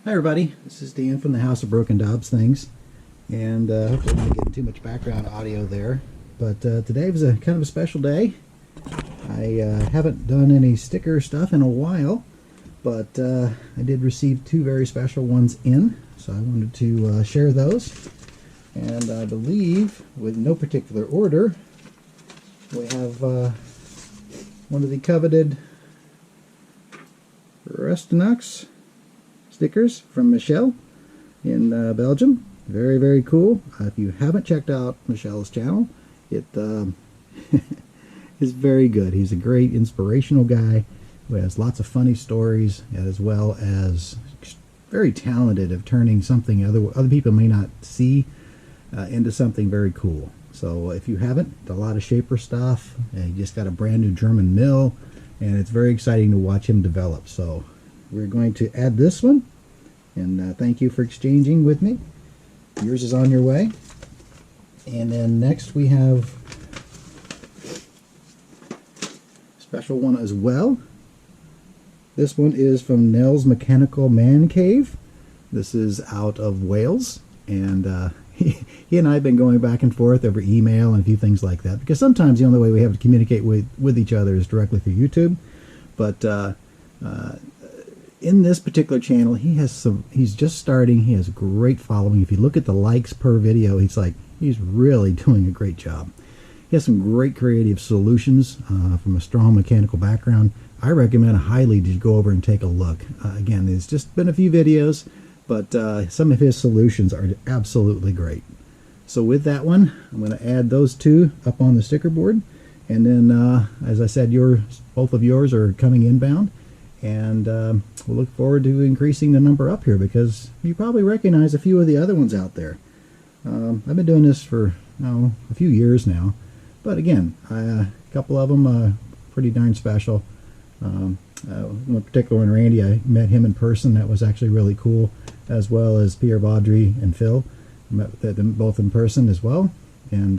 Hi everybody, this is Dan from the House of Broken Dobbs Things, and hopefully I'm not getting too much background audio there, but today was a kind of a special day. I haven't done any sticker stuff in a while, but I did receive two very special ones in, so I wanted to share those. And I believe, with no particular order, we have one of the coveted Rustnux stickers from Michelle in Belgium. Very, very cool. If you haven't checked out Michelle's channel, it is very good. He's a great inspirational guy who has lots of funny stories, as well as very talented of turning something other people may not see into something very cool. So if you haven't, a lot of Shaper stuff. He just got a brand new German mill, and it's very exciting to watch him develop. So we're going to add this one, and thank you for exchanging with me. Yours is on your way. And then next we have a special one as well. This one is from Nell's Mechanical Man Cave. This is out of Wales, and he and I have been going back and forth over email and a few things like that, because sometimes the only way we have to communicate with each other is directly through YouTube. But in this particular channel, he's just starting. He has a great following. If you look at the likes per video, he's really doing a great job. He has some great creative solutions from a strong mechanical background. I recommend highly to go over and take a look. Again, there's just been a few videos, but some of his solutions are absolutely great. So with that one, I'm going to add those two up on the sticker board. And then, as I said, both of yours are coming inbound. And we'll look forward to increasing the number up here, because you probably recognize a few of the other ones out there. I've been doing this for a few years now. But again, a couple of them are pretty darn special. One particular one, Randy, I met him in person. That was actually really cool, as well as Pierre Baudry and Phil. I met them both in person as well. And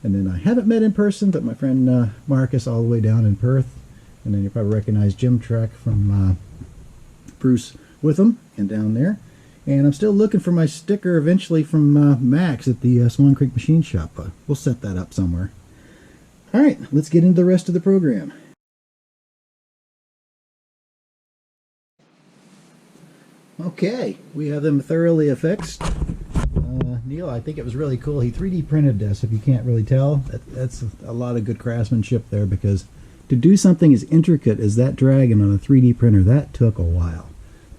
then I haven't met in person, but my friend Marcus, all the way down in Perth. And then you probably recognize Jim Trek from Bruce Witham and down there. And I'm still looking for my sticker eventually from Max at the Swan Creek Machine Shop. We'll set that up somewhere. All right, let's get into the rest of the program. Okay, we have them thoroughly affixed. Neil, I think it was really cool. He 3D printed this, if you can't really tell. That's a lot of good craftsmanship there, because to do something as intricate as that dragon on a 3D printer, that took a while.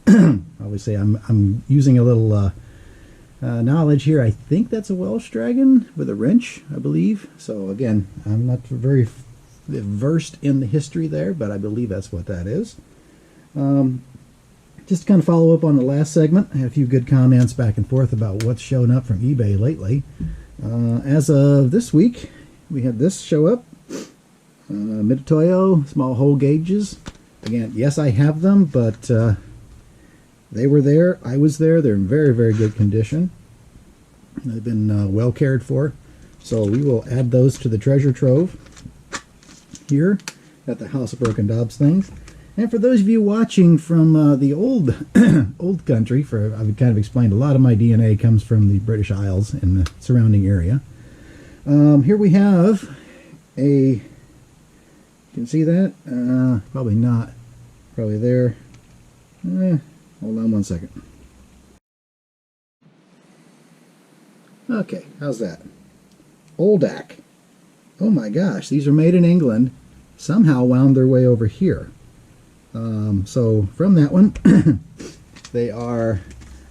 Obviously, I'm using a little knowledge here. I think that's a Welsh dragon with a wrench, I believe. So again, I'm not very versed in the history there, but I believe that's what that is. Just to kind of follow up on the last segment, I had a few good comments back and forth about what's shown up from eBay lately. As of this week, we had this show up. Mitutoyo small hole gauges. Again, yes, I have them, but they were there. I was there. They're in very, very good condition. They've been well cared for. So we will add those to the treasure trove here at the House of Broken Dobbs Things. And for those of you watching from the old country, I've kind of explained, a lot of my DNA comes from the British Isles and the surrounding area. Here we have a... You can see that? Probably not. Probably there. Hold on one second. Okay, how's that? Oldak. Oh my gosh, these are made in England. Somehow wound their way over here. So from that one, they are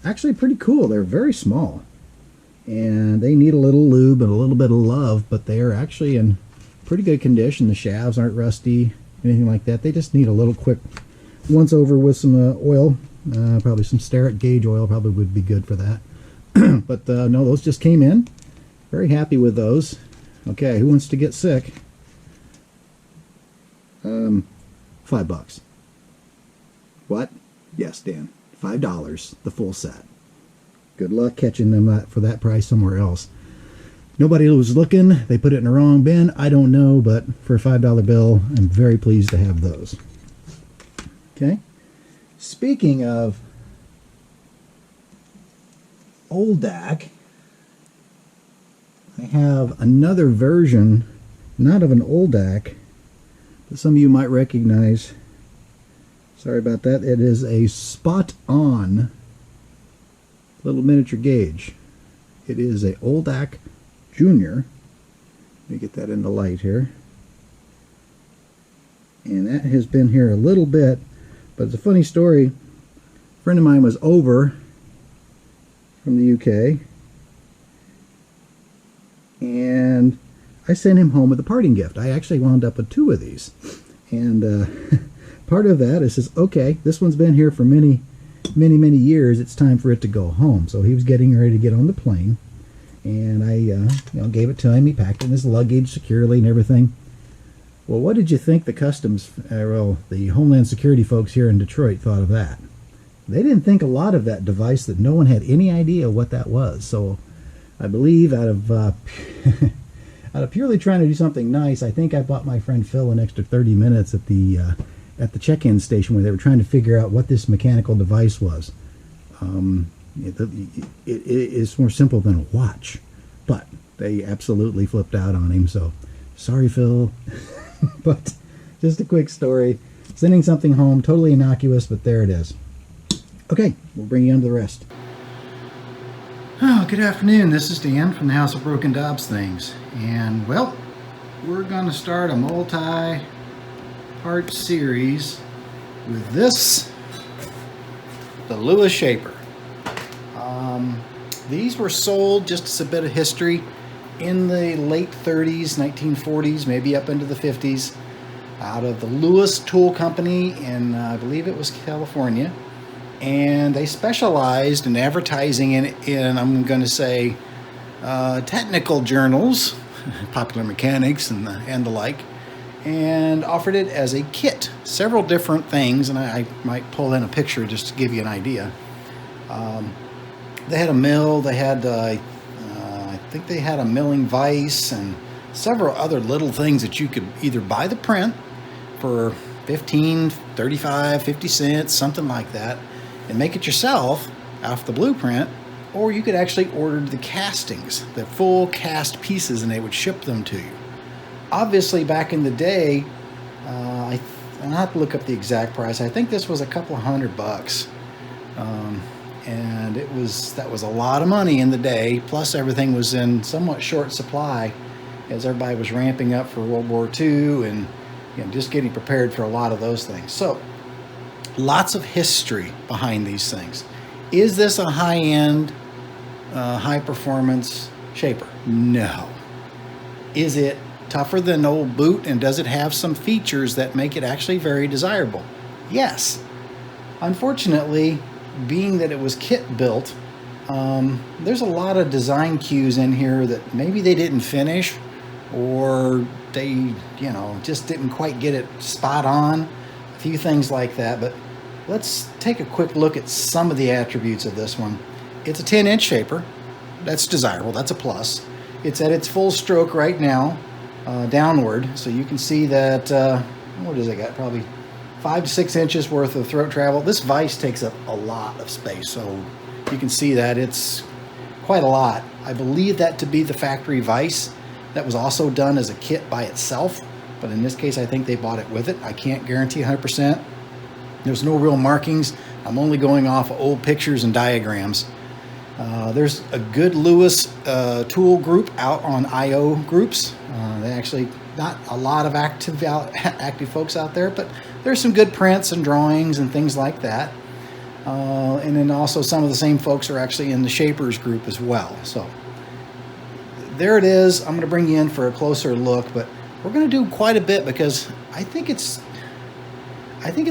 actually pretty cool. They're very small. And they need a little lube and a little bit of love, but they are actually in pretty good condition. The shafts aren't rusty, anything like that. They just need a little quick once over with some oil. Probably some Starrett gauge oil probably would be good for that. But no, those just came in. Very happy with those. Okay, who wants to get sick? $5. What? Yes, Dan. $5, the full set. Good luck catching them for that price somewhere else. Nobody was looking. They put it in the wrong bin. I don't know, but for a $5 bill, I'm very pleased to have those. Okay. Speaking of old DAC, I have another version, not of an old DAC, but some of you might recognize. Sorry about that. It is a spot-on little miniature gauge. It is a old DAC Junior. Let me get that in the light here. And that has been here a little bit, but it's a funny story. A friend of mine was over from the UK, and I sent him home with a parting gift. I actually wound up with 2 of these. And part of that is, okay, this one's been here for many years. It's time for it to go home. So he was getting ready to get on the plane, and I gave it to him. He packed it in his luggage securely and everything. Well, what did you think the the Homeland Security folks here in Detroit thought of that? They didn't think a lot of that device, that no one had any idea what that was. So I believe out of out of purely trying to do something nice, I think I bought my friend Phil an extra 30 minutes at the check-in station where they were trying to figure out what this mechanical device was. It is more simple than a watch, but they absolutely flipped out on him. So sorry, Phil. But just a quick story. Sending something home, totally innocuous, but there it is. Okay, we'll bring you on to the rest. Oh, good afternoon. This is Dan from the House of Broken Dobbs Things. And, well, we're going to start a multi-part series with this, the Lewis Shaper. These were sold, just as a bit of history, in the late 30s, 1940s, maybe up into the 50s, out of the Lewis Tool Company in, I believe it was California. And they specialized in advertising in I'm going to say, technical journals, Popular Mechanics and the like, and offered it as a kit. Several different things, and I might pull in a picture just to give you an idea. They had a mill, they had I think they had a milling vise and several other little things that you could either buy the print for 15, 35, 50 cents, something like that, and make it yourself off the blueprint, or you could actually order the castings, the full cast pieces, and they would ship them to you. Obviously, back in the day, I'll have to look up the exact price. I think this was a couple $100, and that was a lot of money in the day. Plus, everything was in somewhat short supply as everybody was ramping up for World War II and just getting prepared for a lot of those things. So, lots of history behind these things. Is this a high-end, high-performance shaper? No. Is it tougher than an old boot, and does it have some features that make it actually very desirable? Yes. Unfortunately, being that it was kit built, there's a lot of design cues in here that maybe they didn't finish, or they, just didn't quite get it spot on. A few things like that, but let's take a quick look at some of the attributes of this one. It's a 10-inch shaper. That's desirable. That's a plus. It's at its full stroke right now, downward, so you can see that, what does it got? Probably 5 to 6 inches worth of throat travel. This vise takes up a lot of space, so you can see that it's quite a lot. I believe that to be the factory vise that was also done as a kit by itself, but in this case I think they bought it with it. I can't guarantee 100%. There's no real markings. I'm only going off old pictures and diagrams. There's a good Lewis tool group out on IO groups. They actually, not a lot of active folks out there, but there's some good prints and drawings and things like that. And then also some of the same folks are actually in the Shapers group as well. So there it is. I'm going to bring you in for a closer look, but we're going to do quite a bit because I think it's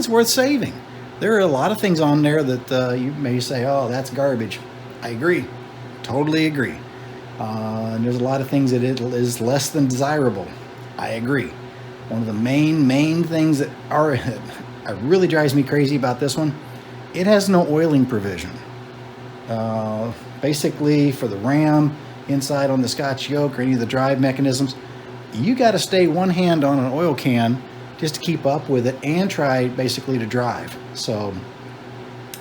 worth saving. There are a lot of things on there that you may say, oh, that's garbage. I agree. Totally agree. And there's a lot of things that it is less than desirable. I agree. One of the main things that really drives me crazy about this one, it has no oiling provision. Basically, for the ram, inside on the Scotch yoke or any of the drive mechanisms, you got to stay one hand on an oil can just to keep up with it and try basically to drive. So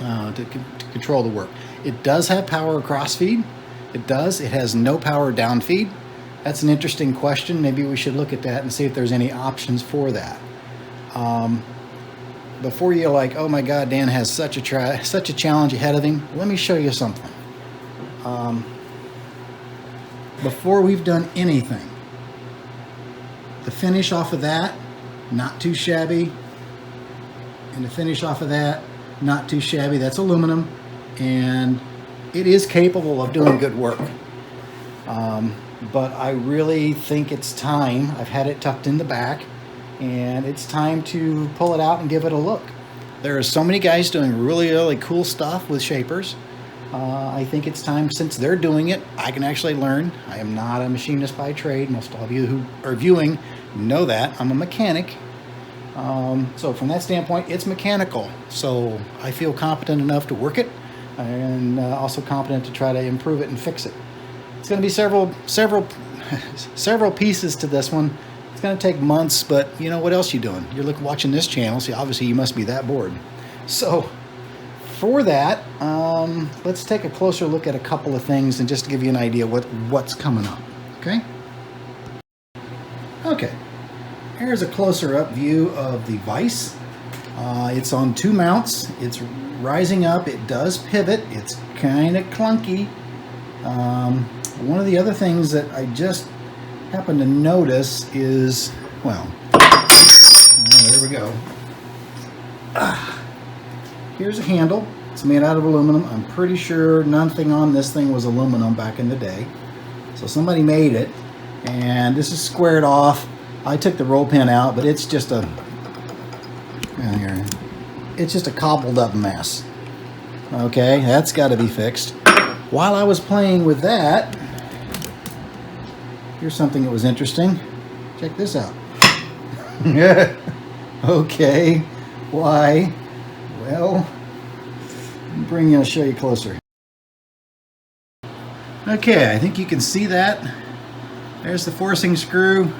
to control the work. It does have power across feed. It does. It has no power down feed. That's an interesting question. Maybe we should look at that and see if there's any options for that. Before you're like, oh my God, Dan has such a challenge ahead of him, let me show you something. Before we've done anything, the finish off of that, not too shabby. And the finish off of that, not too shabby. That's aluminum, and it is capable of doing good work. But I really think it's time. I've had it tucked in the back, and it's time to pull it out and give it a look. There are so many guys doing really cool stuff with shapers. I think it's time, since they're doing it, I can actually learn. I am not a machinist by trade. Most of you who are viewing know that. I'm a mechanic. So from that standpoint, it's mechanical. So I feel competent enough to work it, and also competent to try to improve it and fix it. It's going to be several pieces to this one. It's going to take months, but you know, what else you doing? You're watching this channel, so obviously you must be that bored. So for that, let's take a closer look at a couple of things and just to give you an idea what's coming up. Okay, here's a closer up view of the vise. It's on two mounts. It's rising up. It does pivot. It's kind of clunky. One of the other things that I just happened to notice is, well, there we go. Here's a handle. It's made out of aluminum. I'm pretty sure nothing on this thing was aluminum back in the day. So somebody made it, and this is squared off. I took the roll pin out, but it's just a, it's just a cobbled up mess. Okay, that's got to be fixed. While I was playing with that, here's something that was interesting. Check this out. Okay, why? Well, I'll show you closer. Okay, I think you can see that. There's the forcing screw.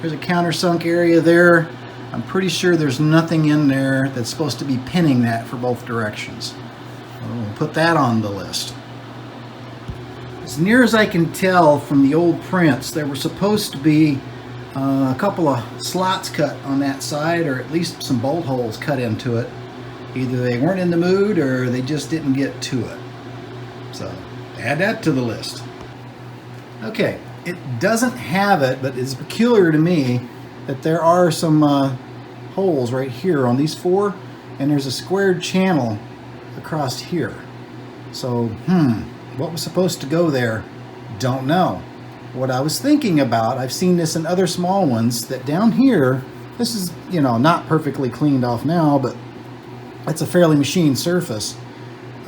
There's a countersunk area there. I'm pretty sure there's nothing in there that's supposed to be pinning that for both directions. We'll put that on the list. As near as I can tell from the old prints, there were supposed to be a couple of slots cut on that side, or at least some bolt holes cut into it. Either they weren't in the mood or they just didn't get to it. So add that to the list. Okay, it doesn't have it, but it's peculiar to me that there are some holes right here on these four, and there's a squared channel across here. So, what was supposed to go there? Don't know. What I was thinking about, I've seen this in other small ones, that down here, this is, not perfectly cleaned off now, but it's a fairly machined surface.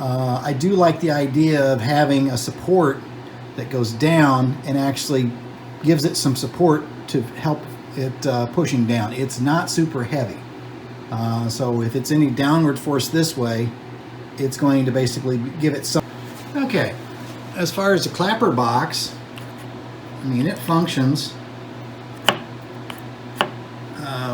I do like the idea of having a support that goes down and actually gives it some support to help it pushing down. It's not super heavy. So if it's any downward force this way, it's going to basically give it some. Okay, as far as the clapper box, it functions.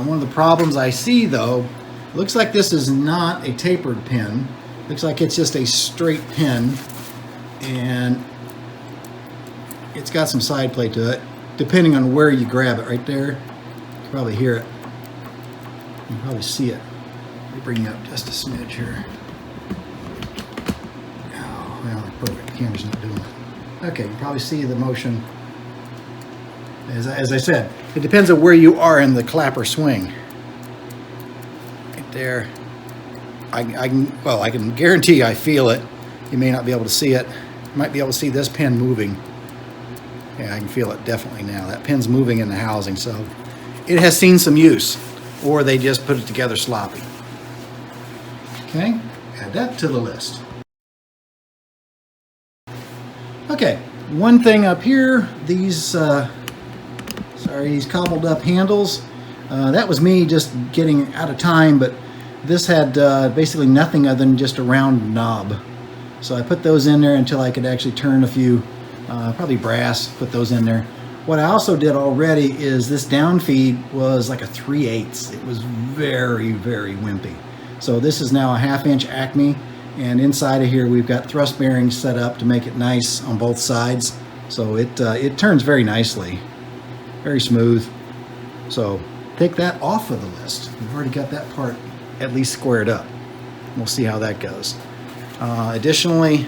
One of the problems I see, though, looks like this is not a tapered pin. Looks like it's just a straight pin, and it's got some side plate to it, depending on where you grab it. Right there, you can probably hear it. You can probably see it. Let me bring you up just a smidge here. Oh, well, perfect. The camera's not doing it. Okay, you can probably see the motion. As I said, it depends on where you are in the clapper swing. Right there. I can guarantee I feel it. You may not be able to see it. You might be able to see this pin moving. Yeah, I can feel it definitely now. That pin's moving in the housing, so it has seen some use, or they just put it together sloppy. Okay, add that to the list. Okay, one thing up here, these cobbled up handles. That was me just getting out of time, but this had basically nothing other than just a round knob. So I put those in there until I could actually turn a few, probably brass, put those in there. What I also did already is this down feed was like a 3/8. It was very, very wimpy. So this is now a 1/2 inch Acme, And inside of here we've got thrust bearings set up to make it nice on both sides. So it turns very nicely, very smooth. So take that off of the list. We've already got that part at least squared up. We'll see how that goes. Additionally,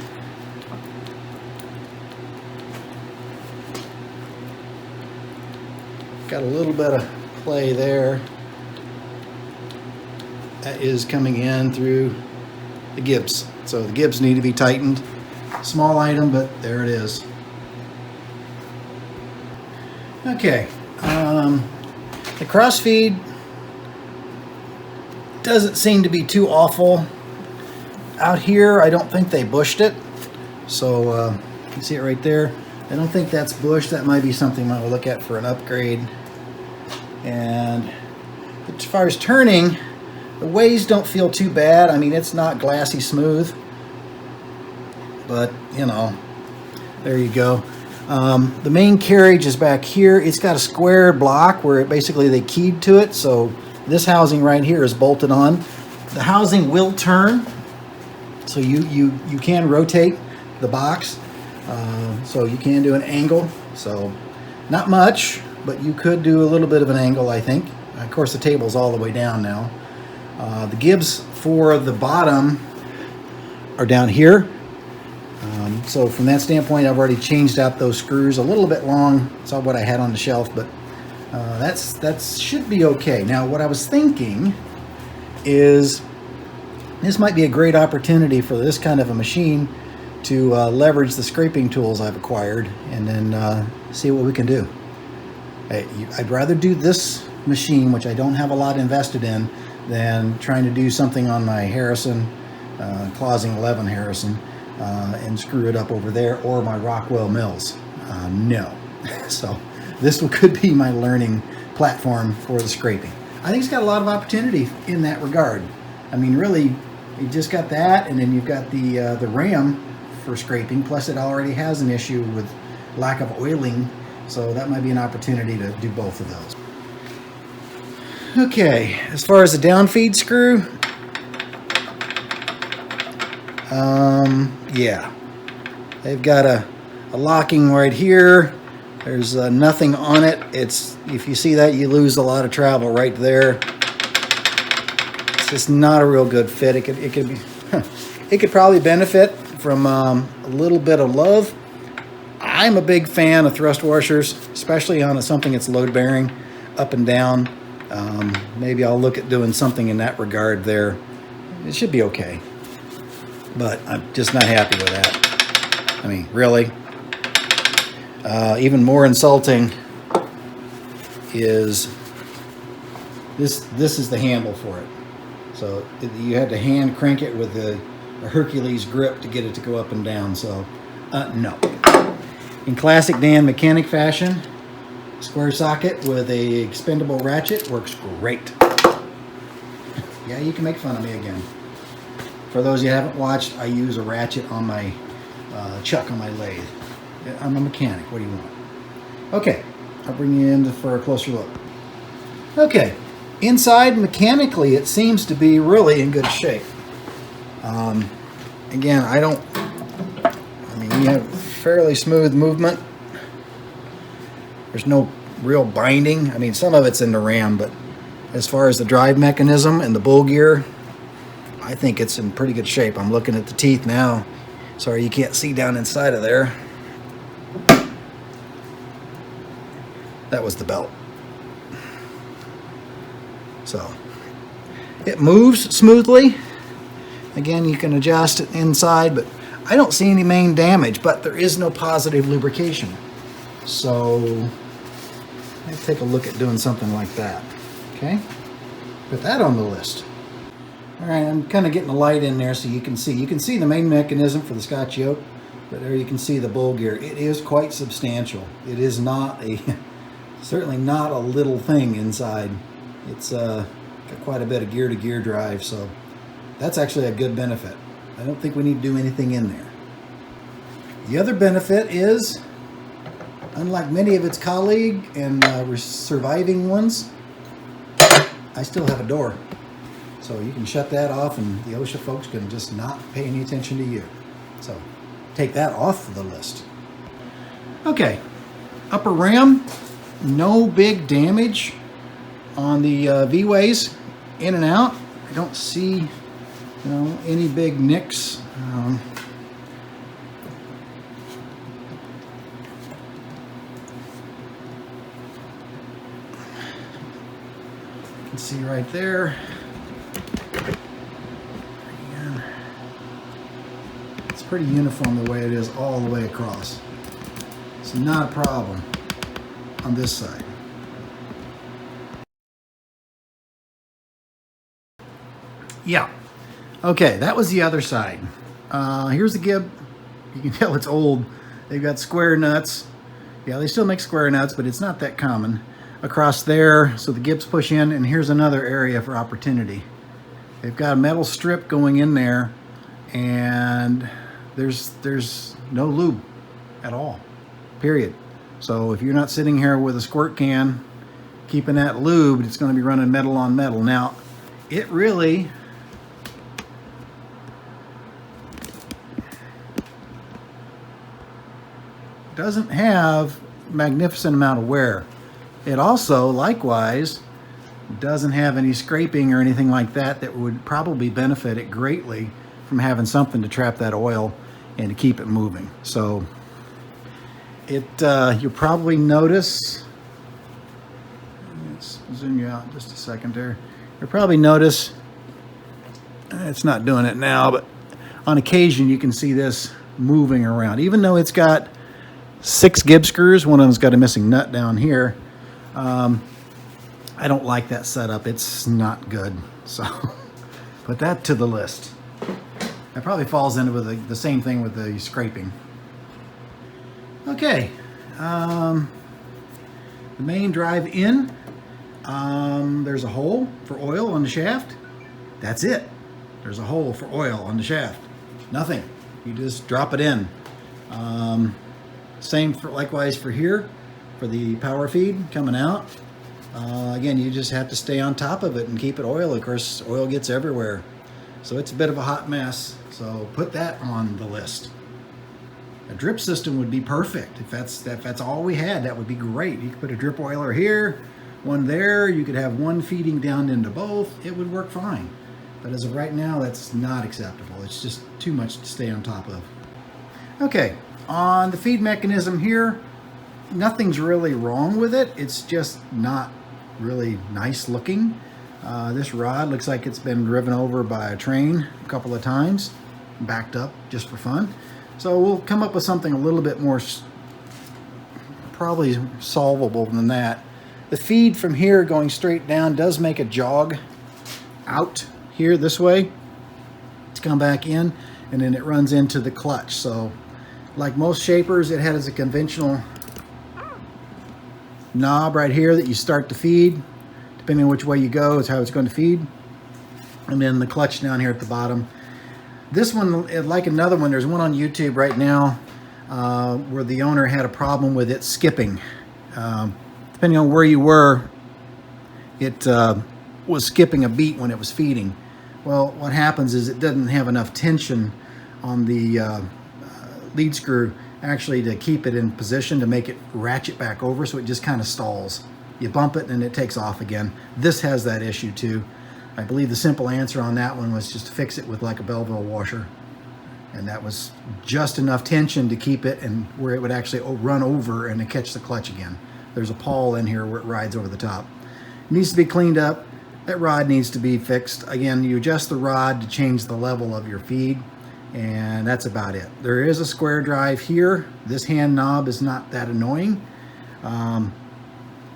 got a little bit of play there that is coming in through the gibs. So the gibs need to be tightened. Small item, but there it is. Okay, the crossfeed doesn't seem to be too awful. Out here, I don't think they bushed it. So you can see it right there. I don't think that's bushed. That might be something I will look at for an upgrade. And as far as turning, the ways don't feel too bad. I mean, it's not glassy smooth, but you know, there you go. The main carriage is back here. It's got a square block where basically they keyed to it. So this housing right here is bolted on. The housing will turn, so you can rotate the box. So you can do an angle. So not much, but you could do a little bit of an angle, I think. Of course, the table's all the way down now. The gibs for the bottom are down here. So from that standpoint, I've already changed out those screws a little bit long. It's all what I had on the shelf, but that should be okay. Now, what I was thinking is this might be a great opportunity for this kind of a machine to leverage the scraping tools I've acquired and then see what we can do. I'd rather do this machine, which I don't have a lot invested in, than trying to do something on my Harrison, Clausing 11 Harrison, and screw it up over there, or my Rockwell Mills. No. So this could be my learning platform for the scraping. I think it's got a lot of opportunity in that regard. I mean, really, you just got that, and then you've got the RAM for scraping, plus it already has an issue with lack of oiling, so that might be an opportunity to do both of those. Okay, as far as the downfeed screw, yeah, they've got a locking right here. There's nothing on it. If you see that, you lose a lot of travel right there. It's just not a real good fit. It could probably benefit from a little bit of love. I'm a big fan of thrust washers, especially on something that's load bearing, up and down. Maybe I'll look at doing something in that regard there. It should be okay, but I'm just not happy with that. I mean, really. Even more insulting is this is the handle for it. So you had to hand crank it with a Hercules grip to get it to go up and down. So no. In classic Dan mechanic fashion, square socket with a expendable ratchet works great. Yeah, you can make fun of me again. For those you haven't watched, I use a ratchet on my chuck on my lathe. I'm a mechanic. What do you want? Okay, I'll bring you in for a closer look. Okay, inside mechanically it seems to be really in good shape. Again, I mean, you have fairly smooth movement. There's no real binding. I mean, some of it's in the RAM, but as far as the drive mechanism and the bull gear, I think it's in pretty good shape. I'm looking at the teeth now. Sorry, you can't see down inside of there. That was the belt. So it moves smoothly. Again, you can adjust it inside, but I don't see any main damage, but there is no positive lubrication. So let's take a look at doing something like that. Okay, put that on the list. All right, I'm kind of getting the light in there so you can see. You can see the main mechanism for the Scotch yoke, but there you can see the bull gear. It is quite substantial. It is not certainly not a little thing inside. It's got quite a bit of gear-to-gear drive, so that's actually a good benefit. I don't think we need to do anything in there. The other benefit is, unlike many of its colleague and surviving ones, I still have a door. So you can shut that off and the OSHA folks can just not pay any attention to you. So take that off the list. Okay, upper ram, no big damage on the V-ways in and out. I don't see any big nicks. You can see right there. Again, it's pretty uniform the way it is all the way across. It's not a problem on this side. Yeah. Okay, that was the other side. Here's the gib. You can tell it's old. They've got square nuts. Yeah, they still make square nuts, but it's not that common. Across there, so the gibs push in, and here's another area for opportunity. They've got a metal strip going in there, and there's no lube at all, period. So if you're not sitting here with a squirt can, keeping that lubed, it's going to be running metal on metal. Now, it really doesn't have magnificent amount of wear. It also, likewise, doesn't have any scraping or anything like that that would probably benefit it greatly from having something to trap that oil and to keep it moving. So you'll probably notice, let's zoom you out just a second there. You'll probably notice, it's not doing it now, but on occasion you can see this moving around. Even though it's got 6 gib screws, one of them's got a missing nut down here. I don't like that setup. It's not good. So put that to the list. That probably falls into the same thing with the scraping. Okay. The main drive in. There's a hole for oil on the shaft. That's it. There's a hole for oil on the shaft. Nothing. You just drop it in. Same likewise for here, for the power feed coming out. Again, you just have to stay on top of it and keep it oiled. Of course, oil gets everywhere. So it's a bit of a hot mess. So put that on the list. A drip system would be perfect. If that's all we had, that would be great. You could put a drip oiler here, one there. You could have one feeding down into both. It would work fine. But as of right now, that's not acceptable. It's just too much to stay on top of. Okay, on the feed mechanism here, nothing's really wrong with it. It's just not really nice looking. This rod looks like it's been driven over by a train a couple of times, backed up just for fun. So we'll come up with something a little bit more probably solvable than that. The feed from here going straight down does make a jog out here this way to come back in, and then it runs into the clutch. So like most shapers, it has a conventional knob right here that you start to feed. Depending on which way you go is how it's going to feed. And then the clutch down here at the bottom. This one, like another one, there's one on YouTube right now where the owner had a problem with it skipping. Depending on where you were, it was skipping a beat when it was feeding. Well, what happens is it doesn't have enough tension on the lead screw actually to keep it in position to make it ratchet back over, so it just kind of stalls. You bump it and it takes off again. This has that issue too. I believe the simple answer on that one was just to fix it with like a Belleville washer, and that was just enough tension to keep it and where it would actually run over and catch the clutch again. There's a pawl in here where it rides over the top. It needs to be cleaned up. That rod needs to be fixed. Again, you adjust the rod to change the level of your feed, and that's about it. There is a square drive here. This hand knob is not that annoying.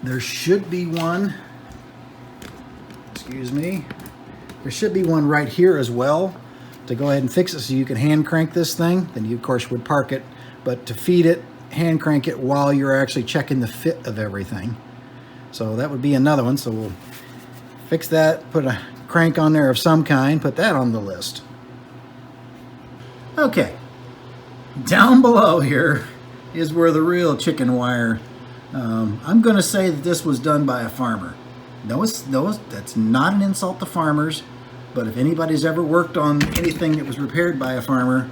There should be one, excuse me, there should be one right here as well to go ahead and fix it so you can hand crank this thing. Then you of course would park it, but to feed it, hand crank it while you're actually checking the fit of everything. So that would be another one. So we'll fix that, put a crank on there of some kind, put that on the list. Okay, down below here is where the real chicken wire. I'm going to say that this was done by a farmer. No, that's not an insult to farmers. But if anybody's ever worked on anything that was repaired by a farmer,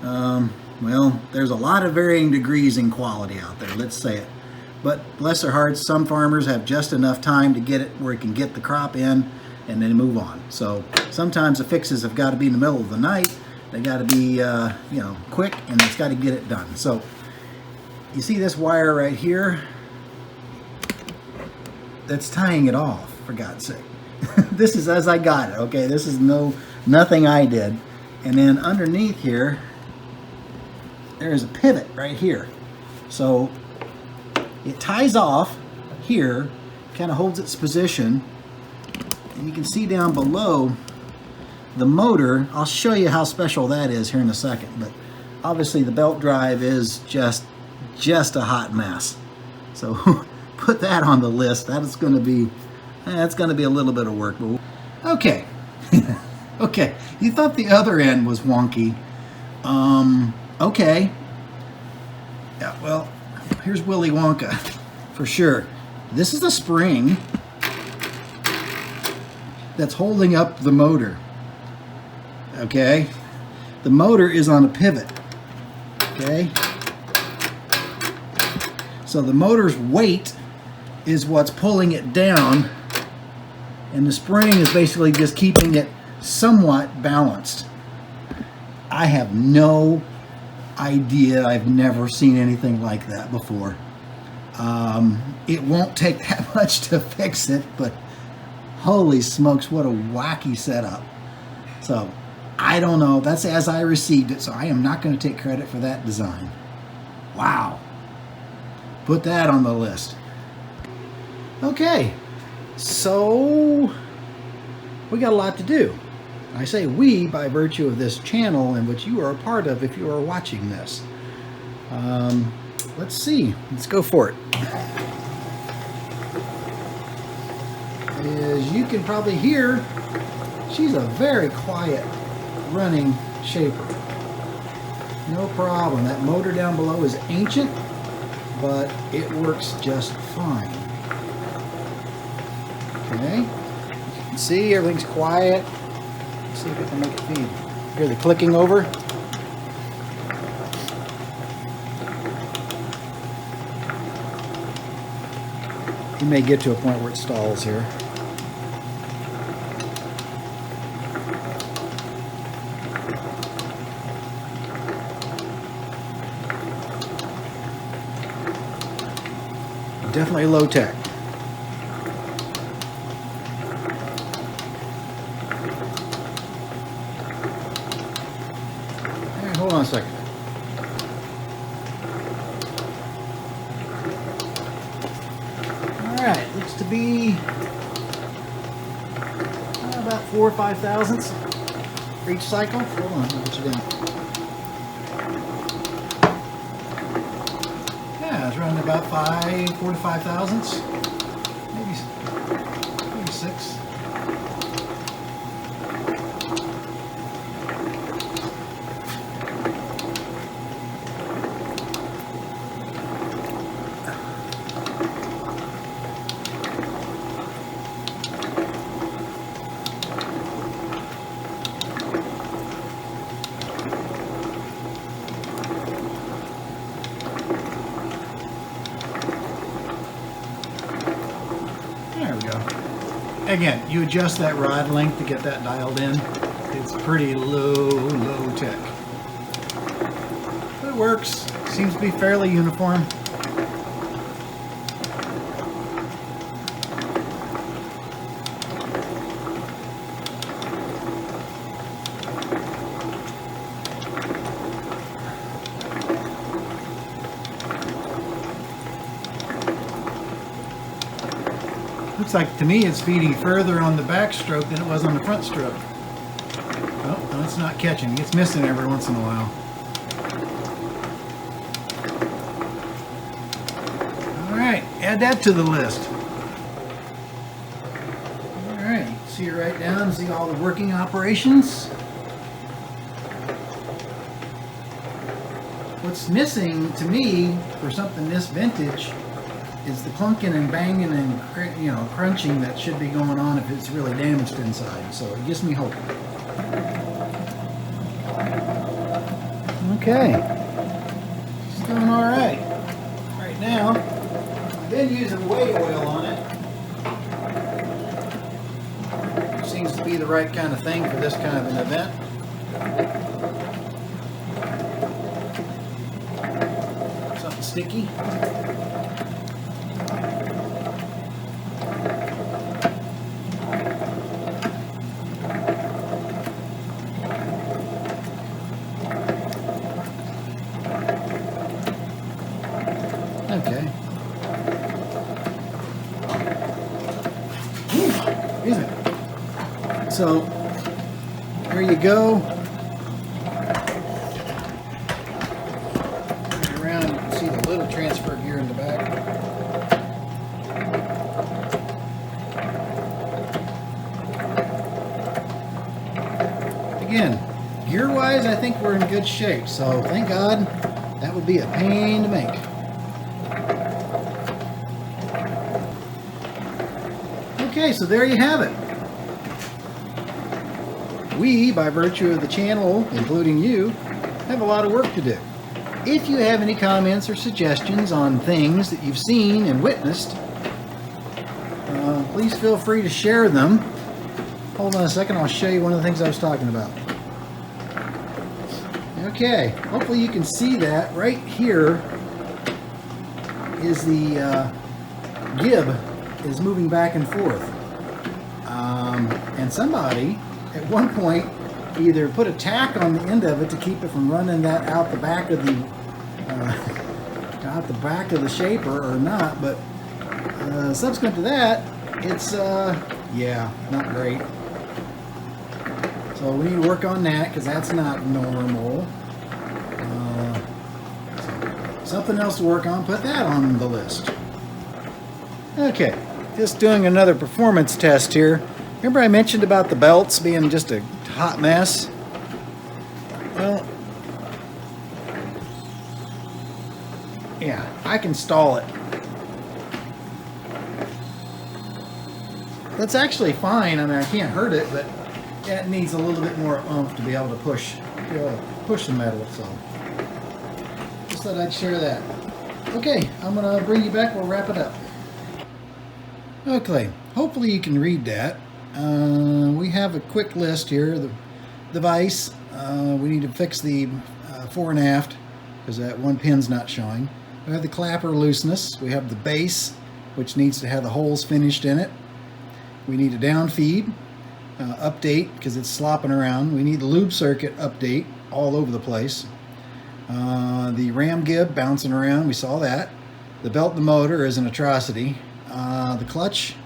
well, there's a lot of varying degrees in quality out there, let's say it. But bless their hearts, some farmers have just enough time to get it where it can get the crop in and then move on. So sometimes the fixes have got to be in the middle of the night. They got to be, you know, quick, and it's got to get it done. So you see this wire right here? That's tying it off, for God's sake. This is as I got it, okay? This is nothing I did. And then underneath here, there's a pivot right here. So it ties off here, kind of holds its position. And you can see down below the motor. I'll show you how special that is here in a second. But obviously the belt drive is just a hot mess. So put that on the list. That's going to be a little bit of work. But okay. Okay. You thought the other end was wonky. Okay. Yeah, well, here's Willy Wonka for sure. This is a spring that's holding up the motor. Okay? The motor is on a pivot. Okay? So the motor's weight is what's pulling it down, and the spring is basically just keeping it somewhat balanced. I have no idea. I've never seen anything like that before. It won't take that much to fix it, but holy smokes, what a wacky setup. So I don't know. That's as I received it, so I am not going to take credit for that design. Wow. Put that on the list. Okay, so we got a lot to do. I say we by virtue of this channel in which you are a part of if you are watching this. Let's see. Let's go for it. As you can probably hear, she's a very quiet running shaper. No problem. That motor down below is ancient, but it works just fine. Okay. As you can see, everything's quiet. Let's see if we can make it feed. Hear the clicking over. You may get to a point where it stalls here. Definitely low tech. Hey, hold on a second. Alright, looks to be about 4 or 5 thousandths for each cycle. Hold on, I'll put you down. Yeah, it's running about 4 to 5 thousandths, maybe 6. Again, you adjust that rod length to get that dialed in. It's pretty low tech. But it works. Seems to be fairly uniform. Looks like to me it's feeding further on the back stroke than it was on the front stroke. Oh, no, it's not catching. It's missing every once in a while. Alright, add that to the list. Alright, see it right down, see all the working operations. What's missing to me for something this vintage it's the clunking and banging and crunching that should be going on if it's really damaged inside. So it gives me hope. Okay, it's doing all right. Right now, I've been using weight oil on it. Seems to be the right kind of thing for this kind of an event. Something sticky. Okay. Excuse me. So, there you go. Turn around, you can see the little transfer gear in the back. Again, gear-wise, I think we're in good shape. So, thank God, that would be a pain to make. Okay, so there you have it. We, by virtue of the channel, including you, have a lot of work to do. If you have any comments or suggestions on things that you've seen and witnessed, please feel free to share them. Hold on a second, I'll show you one of the things I was talking about. Okay, hopefully you can see that right here is the gib is moving back and forth. And somebody at one point either put a tack on the end of it to keep it from running that out the back of the shaper or not, but subsequent to that, it's yeah, not great. So we need to work on that because that's not normal. Something else to work on, put that on the list. Okay, just doing another performance test here. Remember I mentioned about the belts being just a hot mess? Well, yeah, I can stall it. That's actually fine. I mean, I can't hurt it, but it needs a little bit more oomph to be able to push the metal. So, just thought I'd share that. Okay, I'm gonna bring you back. We'll wrap it up. Okay, hopefully you can read that. We have a quick list here. The vise, we need to fix the fore and aft because that one pin's not showing. We have the clapper looseness. We have the base, which needs to have the holes finished in it. We need a down feed update because it's slopping around. We need the lube circuit update all over the place. The ram gib bouncing around, we saw that. The belt and the motor is an atrocity. The clutch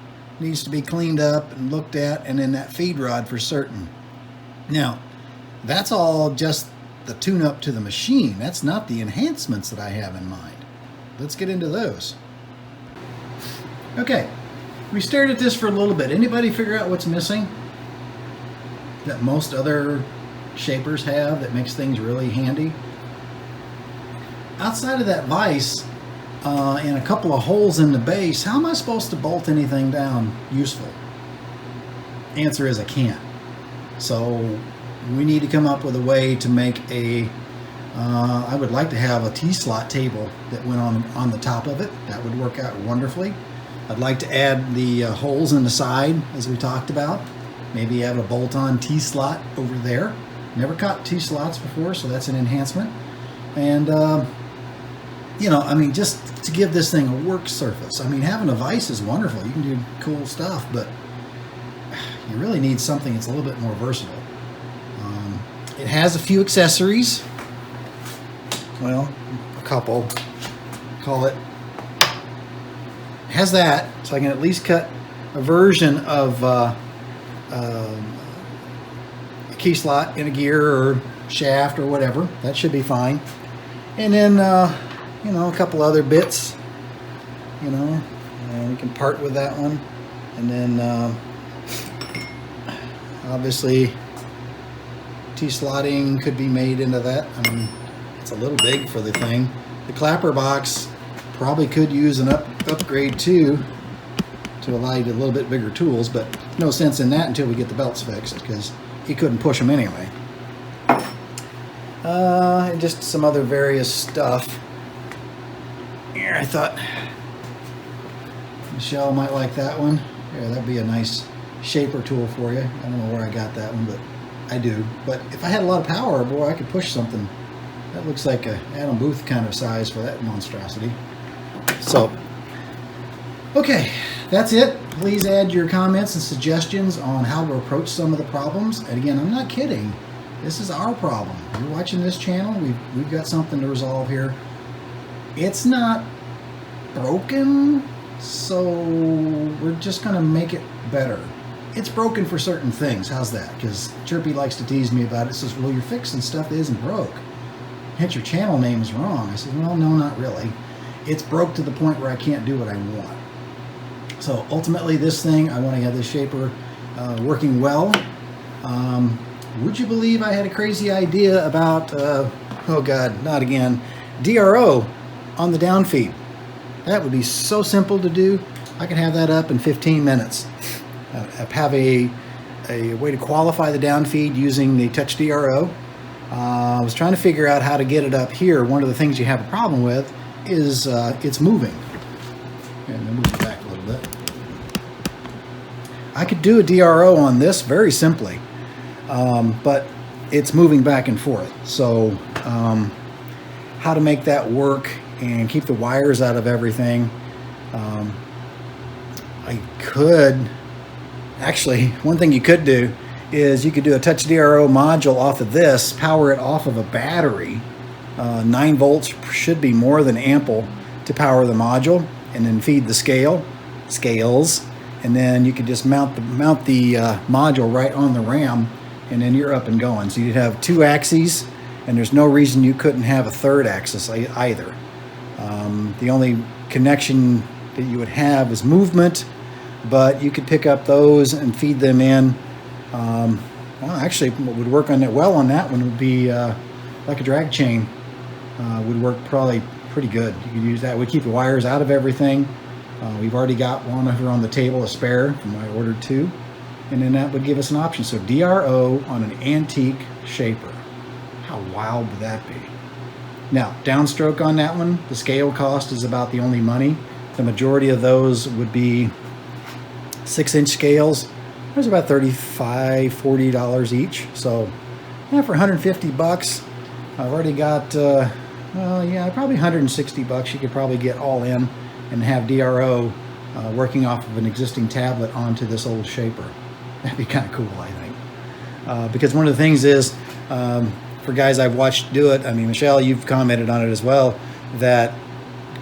needs to be cleaned up and looked at, and then that feed rod for certain. Now, that's all just the tune-up to the machine. That's not the enhancements that I have in mind. Let's get into those. Okay, we stared at this for a little bit. Anybody figure out what's missing that most other shapers have that makes things really handy? Outside of that vise, and a couple of holes in the base, how am I supposed to bolt anything down useful? Answer is I can't. So we need to come up with a way to make a, I would like to have a T-slot table that went on the top of it. That would work out wonderfully. I'd like to add the holes in the side as we talked about. Maybe have a bolt-on T-slot over there. Never caught T-slots before, so that's an enhancement. And you know, I mean, just to give this thing a work surface. I mean, having a vise is wonderful. You can do cool stuff, but you really need something that's a little bit more versatile. It has a few accessories. Well, a couple. Call it. It has that, so I can at least cut a version of a key slot in a gear or shaft or whatever. That should be fine. And then, you know, a couple other bits, you know, we can part with that one. And then, obviously, T-slotting could be made into that. I mean, it's a little big for the thing. The clapper box Probably could use an upgrade too, to allow you to a little bit bigger tools, but no sense in that until we get the belts fixed, because you couldn't push them anyway. And just some other various stuff. Here, I thought Michelle might like that one. Yeah, that'd be a nice shaper tool for you. I don't know where I got that one, but I do. But if I had a lot of power, boy, I could push something. That looks like a Adam Booth kind of size for that monstrosity. So, okay, that's it. Please add your comments and suggestions on how to approach some of the problems. And again, I'm not kidding. This is our problem. You're watching this channel. We've got something to resolve here. It's not broken, so we're just going to make it better. It's broken for certain things. How's that? Because Chirpy likes to tease me about it. Says, well, you're fixing stuff that isn't broke. Hence, your channel name is wrong. I said, well, no, not really. It's broke to the point where I can't do what I want. So ultimately, this thing, I want to have this shaper working well. Would you believe I had a crazy idea about, oh God, not again, DRO on the down feed? That would be so simple to do. I can have that up in 15 minutes. Have a way to qualify the down feed using the touch DRO. I was trying to figure out how to get it up here. One of the things you have a problem with is it's moving. And then move it back a little bit. I could do a DRO on this very simply. But it's moving back and forth. So how to make that work and keep the wires out of everything. I could, actually, one thing you could do is you could do a touch DRO module off of this, power it off of a battery. 9 volts should be more than ample to power the module, and then feed the scales, and then you could just mount the module right on the RAM, and then you're up and going. So you'd have 2 axes, and there's no reason you couldn't have a 3rd axis either. The only connection that you would have is movement, but you could pick up those and feed them in. Well, actually, what would work on it well on that one would be like a drag chain. Would work probably pretty good. You could use that. We keep the wires out of everything. We've already got one over on the table, a spare, from I ordered 2. And then that would give us an option. So DRO on an antique shaper. How wild would that be? Now, downstroke on that one, the scale cost is about the only money. The majority of those would be 6-inch scales. There's about $35, $40 each. So yeah, for 150 bucks, I've already got, well, yeah, probably 160 bucks. You could probably get all in and have DRO working off of an existing tablet onto this old shaper. That'd be kind of cool, I think. Because one of the things is, for guys I've watched do it, I mean, Michelle, you've commented on it as well, that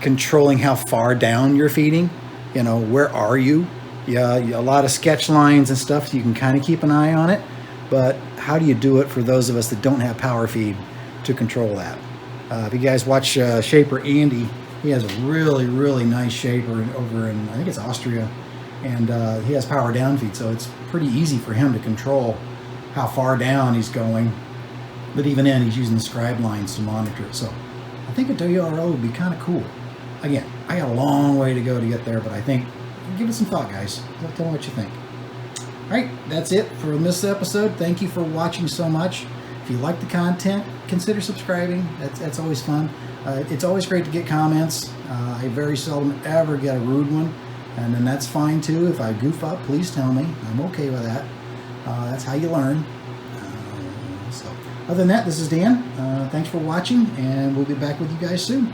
controlling how far down you're feeding, you know, where are you? Yeah, a lot of sketch lines and stuff, so you can kind of keep an eye on it. But how do you do it for those of us that don't have power feed to control that? If you guys watch Shaper Andy, he has a really, really nice shaper over in, I think it's Austria, and he has power down feed, so it's pretty easy for him to control how far down he's going. But even then, he's using the scribe lines to monitor it. So I think a DRO would be kind of cool. Again, I got a long way to go to get there, but I think, give it some thought, guys. Tell me what you think. All right, that's it for this episode. Thank you for watching so much. If you like the content, consider subscribing. That's always fun. It's always great to get comments. I very seldom ever get a rude one, and then that's fine too. If I goof up, please tell me. I'm okay with that. That's how you learn. So, other than that, this is Dan. Thanks for watching, and we'll be back with you guys soon.